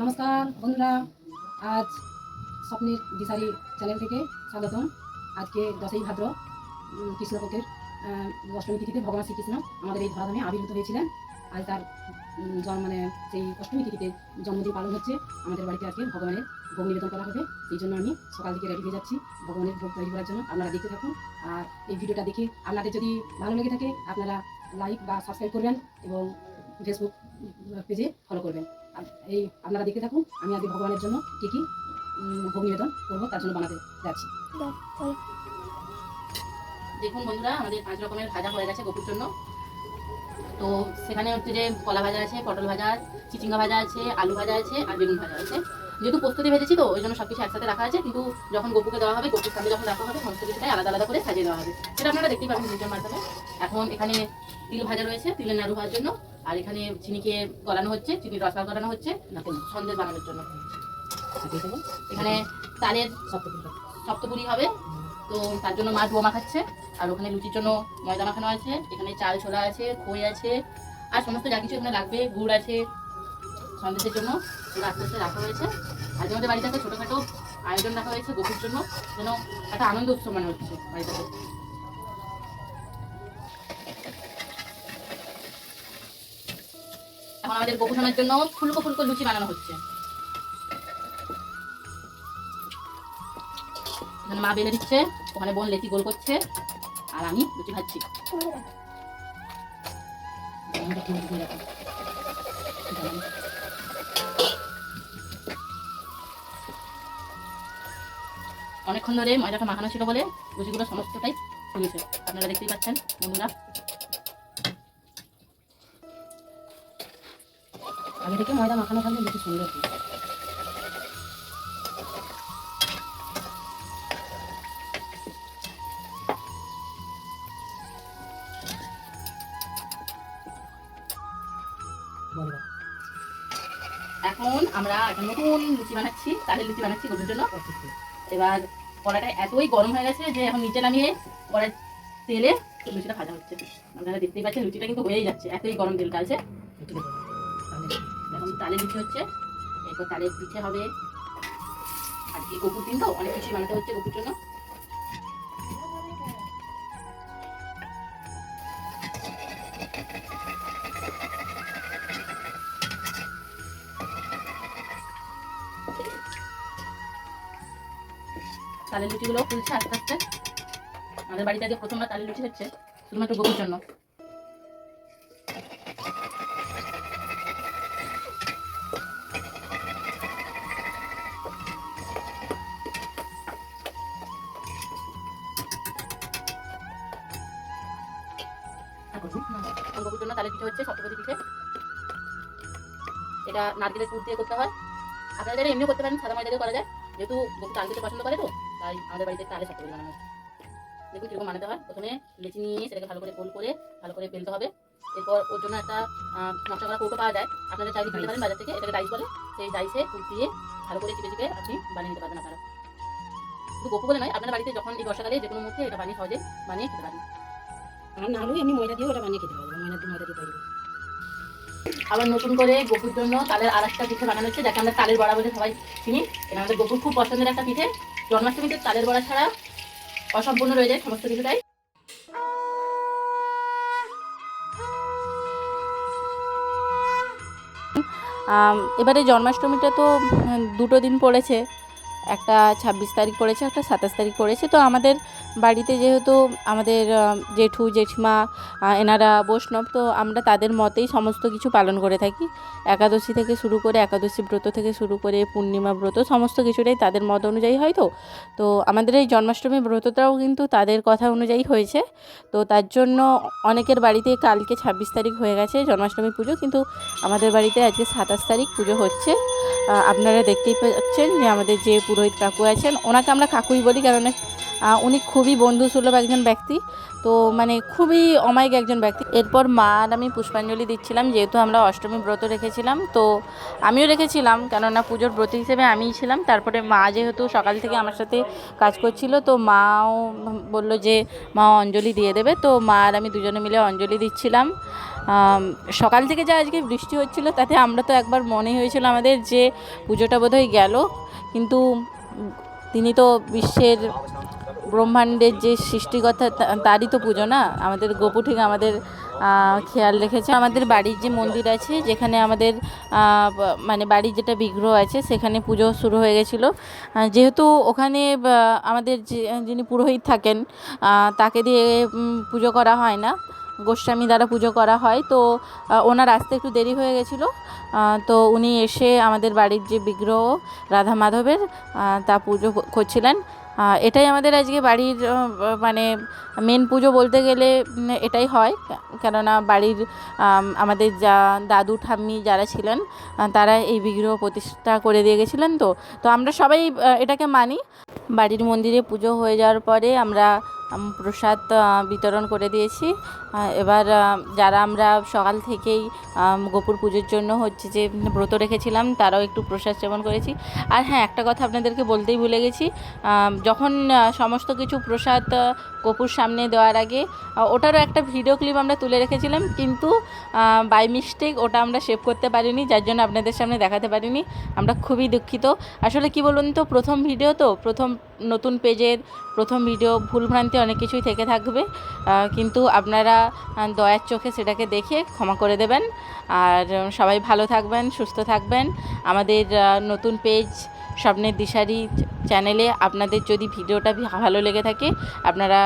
নমস্কার বন্ধুরা, আজ স্বপ্নের দিশারি চ্যানেল থেকে স্বাগতম। আজকে 10ই ভাদ্র কৃষ্ণপক্ষের অষ্টমী তিথিতে ভগবান শ্রীকৃষ্ণ আমাদের এই ধরাধামে আবির্ভূত হয়েছিলেন। আজ তার মানে সেই অষ্টমী তিথিতে জন্মদিন পালন হচ্ছে। আমাদের বাড়িতে আজকে ভগবানের ভোগ নিবেদন করা হবে। এই জন্য আমি সকাল থেকে রেডি হয়ে যাচ্ছি ভগবানের ভোগ তৈরি করার জন্য। আপনারা দেখতে থাকুন। আর এই ভিডিওটা দেখে আপনাদের যদি ভালো লেগে থাকে আপনারা লাইক বা সাবস্ক্রাইব করবেন এবং ফেসবুক পেজে ফলো করবেন। এই আপনারা দেখতে থাকুন। আমি আগে ভগবানের জন্য কী কী ভোগ নিবেদন করবো তার জন্য বানাতে যাচ্ছি। দেখুন বন্ধুরা, আমাদের 5 রকমের ভাজা হয়ে গেছে গোপুর জন্য। তো সেখানে হচ্ছে যে কলা ভাজা আছে, পটল ভাজা, চিচিঙ্গা ভাজা আছে, আলু ভাজা আছে আর বেগুন ভাজা আছে। যেহেতু প্রস্তুতি ভেজেছি তো ওই জন্য সবকিছু একসাথে রাখা আছে, কিন্তু যখন গোপুকে দেওয়া হবে, গোপুর সামনে যখন রাখা হবে সমস্ত কিছুটাই আলাদা আলাদা করে সাজিয়ে দেওয়া হবে। সেটা আপনারা দেখতেই পাবেন ভিডিওর মাধ্যমে। এখন এখানে তিল ভাজা রয়েছে, তিলের নাড়ু হওয়ার জন্য। আর এখানে চিনিকে গলানো হচ্ছে, চিনির রসা গলানো হচ্ছে সন্দেশ বানানোর জন্য। এখানে তালের সপ্তপুরি হবে, তো তার জন্য মা ডুয়ো মাখাচ্ছে। আর ওখানে লুচির জন্য ময়দা মাখানো আছে, এখানে চাল ছোলা আছে, খই আছে, আর সমস্ত যা কিছু এখানে লাগবে, গুড় আছে সন্দেশের জন্য। এগুলো আস্তে আস্তে রাখা হয়েছে। আজকে আমাদের বাড়িতে একটা ছোটোখাটো আয়োজন রাখা হয়েছে গোপুর জন্য, যেন একটা আনন্দ উৎসব মনে হচ্ছে বাড়িটাতে। এখন আমাদের গোপু সোনার জন্য ফুলকো ফুলকো লুচি বানানো হচ্ছে। এখানে মা বেলে দিচ্ছে, ওখানে বোন লেচি গোল করছে, আর আমি লুচি ভাজছি। অনেকক্ষণ ধরে ময়দাটা মাখানো ছিল বলে লুচিগুলো সমস্তটাই ফুলেছে, আপনারা দেখতেই পাচ্ছেন বন্ধুরা। আগে থেকে ময়দা মাখানো থাকলে বেশি সুন্দর। এখন আমরা একটা নতুন লুচি বানাচ্ছি, তালের লুচি বানাচ্ছি গোপুর জন্য। এবার কড়াটা এতই গরম হয়ে গেছে যে এখন নিচে নামিয়ে কড়াই তেলে লুচিটা ভাজা হচ্ছে। আপনারা দেখতেই পাচ্ছেন লুচিটা কিন্তু হয়েই যাচ্ছে, এতই গরম তেল কালছে। এখন তালের লুচি হচ্ছে, এরপর তালের পিঠে হবে। আজকে গোপুর দিন তো অনেক কিছু বানাতে হচ্ছে গোপুর জন্য। তালের লুচিগুলো ফুলছে আস্তে আস্তে। আমাদের বাড়িতে আগে প্রথমবার তালের লুচি হচ্ছে শুধুমাত্র গোপুর জন্য। গোপুর জন্য তালের পিঠে হচ্ছে সপ্তপদী পিঠে। এটা নারকেলের পুর দিয়ে করতে হয়। আপনারা এমনিও করতে পারেন, সাদা ময়দা দিয়ে করা যায়। যেহেতু গোপু তাল খেতে পছন্দ করে তো তাই আমাদের বাড়িতে তালে সপ্তপদী বানানো হয়। দেখুন কিরকম বানাতে হয়। প্রথমে লেচি নিয়ে সেটাকে ভালো করে গোল করে ভালো করে বেলতে হবে। এরপর ওর জন্য একটা নকশা করা কৌটো পাওয়া যায়, আপনারা চাইলে কিনতে পারেন বাজার থেকে। এটাকে ডাইস বলে। সেই ডাইসে পুর দিয়ে ভালো করে চিপে চিপে আপনি বানিয়ে নিতে পারবেন আপনারা। শুধু গোপু বলে নয়, আপনার বাড়িতে যখন এই বর্ষাকালে যে কোনো মুহূর্তে এটা বানিয়ে সহজে বানিয়ে খেতে পারেন। আর না হলেও এমনি ময়দা দিয়েও এটা বানিয়ে খেতে পারবেন, ময়দা দিয়ে তৈরি। আবার নতুন করে গোপুর জন্য তালের আর একটা পিঠে বানানো হচ্ছে, যাকে আমরা তালের বড়া বলে সবাই চিনি। এটা আমাদের গোপুর খুব পছন্দের একটা পিঠে। জন্মাষ্টমীতে তালের বড়া ছাড়া অসম্পূর্ণ রয়ে যায় সমস্ত কিছুটাই। এবারে জন্মাষ্টমীটা তো দুটো দিন পড়েছে, একটা 26 তারিখ পড়েছে, একটা 27 তারিখ পড়েছে। তো আমাদের বাড়িতে যেহেতু আমাদের জেঠু জেঠিমা এনারা বৈষ্ণব, তো আমরা তাদের মতেই সমস্ত কিছু পালন করে থাকি। একাদশী থেকে শুরু করে, একাদশী ব্রত থেকে শুরু করে পূর্ণিমা ব্রত সমস্ত কিছুটাই তাদের মত অনুযায়ী হয়। তো আমাদের এই জন্মাষ্টমী ব্রতটাও কিন্তু তাদের কথা অনুযায়ী হয়েছে। তো তার জন্য অনেকের বাড়িতে কালকে 26 তারিখ হয়ে গেছে জন্মাষ্টমী পুজো, কিন্তু আমাদের বাড়িতে আজকে 27 তারিখ পুজো হচ্ছে। আপনারা দেখতেই পাচ্ছেন যে আমাদের যে পুরোহিত কাকু আছেন, ওনাকে আমরা কাকুই বলি, কারণ উনি খুবই বন্ধুসুলভ একজন ব্যক্তি। তো মানে খুবই অমায়িক একজন ব্যক্তি। এরপর মা আর আমি পুষ্পাঞ্জলি দিচ্ছিলাম, যেহেতু আমরা অষ্টমী ব্রত রেখেছিলাম। তো আমিও রেখেছিলাম, কেননা পুজোর ব্রত হিসেবে আমিই ছিলাম। তারপরে মা যেহেতু সকাল থেকে আমার সাথে কাজ করছিল, তো মাও বলল যে মা অঞ্জলি দিয়ে দেবে। তো মা আর আমি দুজনে মিলে অঞ্জলি দিচ্ছিলাম। সকাল থেকে যা আজকে বৃষ্টি হচ্ছিল তাতে আমরা তো একবার মনে হয়েছিল আমাদের যে পুজোটা বোধহয় গেল, কিন্তু তিনি তো বিশ্বের ব্রহ্মাণ্ডের যে সৃষ্টিকর্তা তারই তো পুজো না, আমাদের গপু ঠিক আমাদের খেয়াল রেখেছে। আমাদের বাড়ির যে মন্দির আছে, যেখানে আমাদের মানে বাড়ির যেটা বিগ্রহ আছে সেখানে পুজো শুরু হয়ে গেছিলো। যেহেতু ওখানে আমাদের যিনি পুরোহিত থাকেন তাকে দিয়ে পুজো করা হয় না, গোস্বামী দ্বারা পুজো করা হয়, তো ওনার আসতে একটু দেরি হয়ে গেছিলো। তো উনি এসে আমাদের বাড়ির যে বিগ্রহ রাধা মাধবের তা পুজো করছিলেন। এটাই আমাদের আজকে বাড়ির মানে মেন পুজো বলতে গেলে এটাই হয়, কেননা বাড়ির আমাদের যা দাদু ঠাম্মি যারা ছিলেন তারা এই বিগ্রহ প্রতিষ্ঠা করে দিয়ে গেছিলেন। তো আমরা সবাই এটাকে মানি। বাড়ির মন্দিরে পুজো হয়ে যাওয়ার পরে আমরা প্রসাদ বিতরণ করে দিয়েছি। এবার যারা আমরা সকাল থেকেই গোপুর পুজোর জন্য হচ্ছে যে ব্রত রেখেছিলাম তারাও একটু প্রসাদ সেবন করেছি। আর হ্যাঁ, একটা কথা আপনাদেরকে বলতেই ভুলে গেছি, যখন সমস্ত কিছু প্রসাদ গোপুর সামনে দেওয়ার আগে ওটারও একটা ভিডিও ক্লিপ আমরা তুলে রেখেছিলাম, কিন্তু বাই মিস্টেক ওটা আমরা সেভ করতে পারিনি, যার জন্য আপনাদের সামনে দেখাতে পারিনি। আমরা খুবই দুঃখিত। আসলে কি বলুন তো, প্রথম ভিডিও তো, প্রথম নতুন পেজের প্রথম ভিডিও, ভুলভ্রান্তি অনেক কিছুই থেকে থাকবে, কিন্তু আপনারা দয়ার চোখে সেটাকে দেখে ক্ষমা করে দেবেন। আর সবাই ভালো থাকবেন, সুস্থ থাকবেন। আমাদের নতুন পেজ স্বপ্নের দিশারি চ্যানেলে আপনাদের যদি ভিডিওটা ভালো লেগে থাকে, আপনারা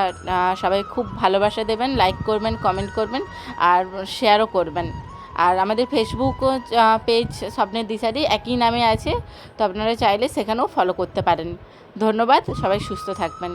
সবাই খুব ভালোবাসা দেবেন, লাইক করবেন, কমেন্ট করবেন আর শেয়ারও করবেন। আর আমাদের ফেসবুক পেজ স্বপ্নের দিশারি একই নামে আছে, তো আপনারা চাইলে সেখানেও ফলো করতে পারেন। ধন্যবাদ, সবাই সুস্থ থাকবেন।